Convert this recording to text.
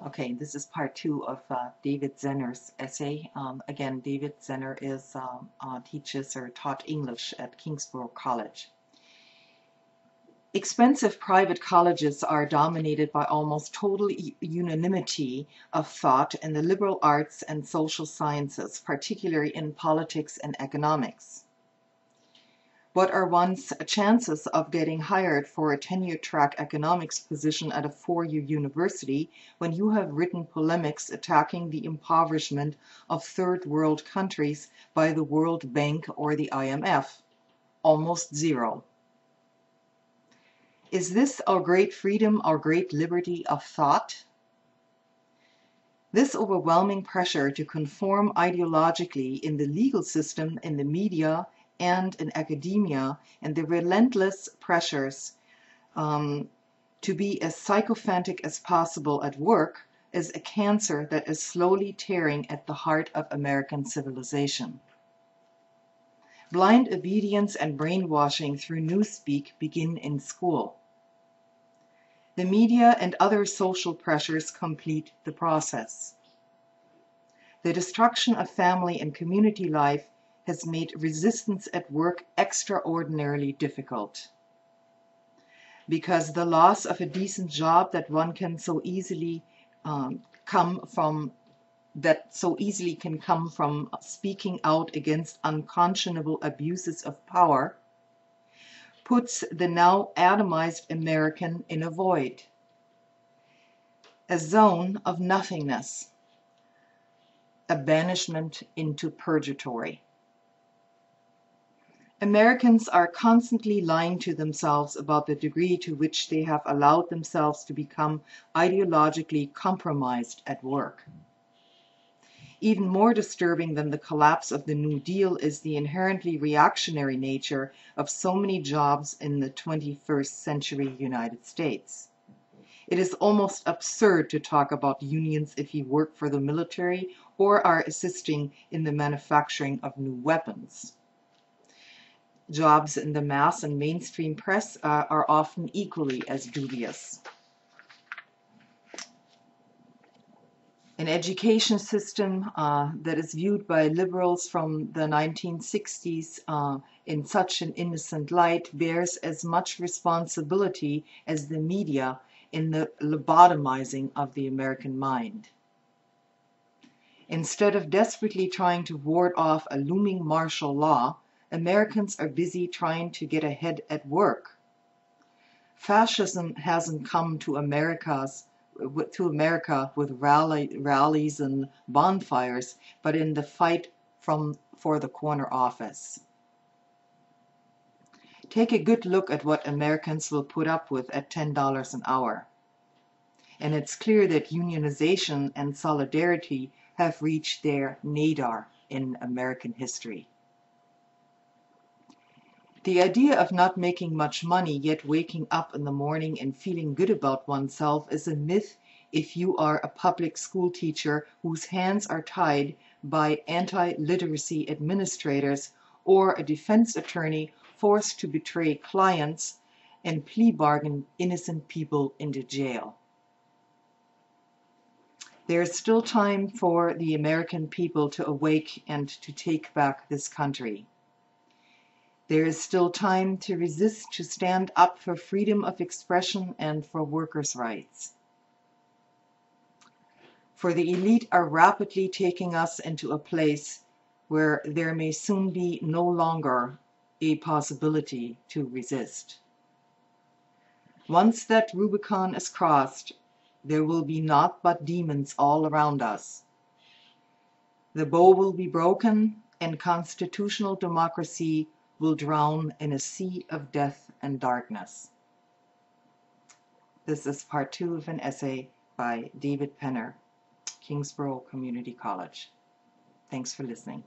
Okay, this is part two of David Zenner's essay. Again, David Zenner teaches or taught English at Kingsborough College. Expensive private colleges are dominated by almost total unanimity of thought in the liberal arts and social sciences, particularly in politics and economics. What are one's chances of getting hired for a tenure-track economics position at a four-year university when you have written polemics attacking the impoverishment of third-world countries by the World Bank or the IMF? Almost zero. Is this our great freedom, our great liberty of thought? This overwhelming pressure to conform ideologically in the legal system, in the media, and in academia, and the relentless pressures to be as sycophantic as possible at work is a cancer that is slowly tearing at the heart of American civilization. Blind obedience and brainwashing through newspeak begin in school. The media and other social pressures complete the process. The destruction of family and community life has made resistance at work extraordinarily difficult. Because the loss of a decent job that one can so easily come from speaking out against unconscionable abuses of power puts the now atomized American in a void, a zone of nothingness, a banishment into purgatory. Americans are constantly lying to themselves about the degree to which they have allowed themselves to become ideologically compromised at work. Even more disturbing than the collapse of the New Deal is the inherently reactionary nature of so many jobs in the 21st century United States. It is almost absurd to talk about unions if you work for the military or are assisting in the manufacturing of new weapons. Jobs in the mass and mainstream press are often equally as dubious. An education system that is viewed by liberals from the 1960s in such an innocent light bears as much responsibility as the media in the lobotomizing of the American mind. Instead of desperately trying to ward off a looming martial law, Americans are busy trying to get ahead at work. Fascism hasn't come to America with rallies and bonfires, but in the fight for the corner office. Take a good look at what Americans will put up with at $10 an hour. And it's clear that unionization and solidarity have reached their nadir in American history. The idea of not making much money yet waking up in the morning and feeling good about oneself is a myth if you are a public school teacher whose hands are tied by anti-literacy administrators or a defense attorney forced to betray clients and plea bargain innocent people into jail. There is still time for the American people to awake and to take back this country. There is still time to resist, to stand up for freedom of expression and for workers' rights. For the elite are rapidly taking us into a place where there may soon be no longer a possibility to resist. Once that Rubicon is crossed, there will be naught but demons all around us. The bow will be broken, and constitutional democracy will drown in a sea of death and darkness. This is part two of an essay by David Penner, Kingsborough Community College. Thanks for listening.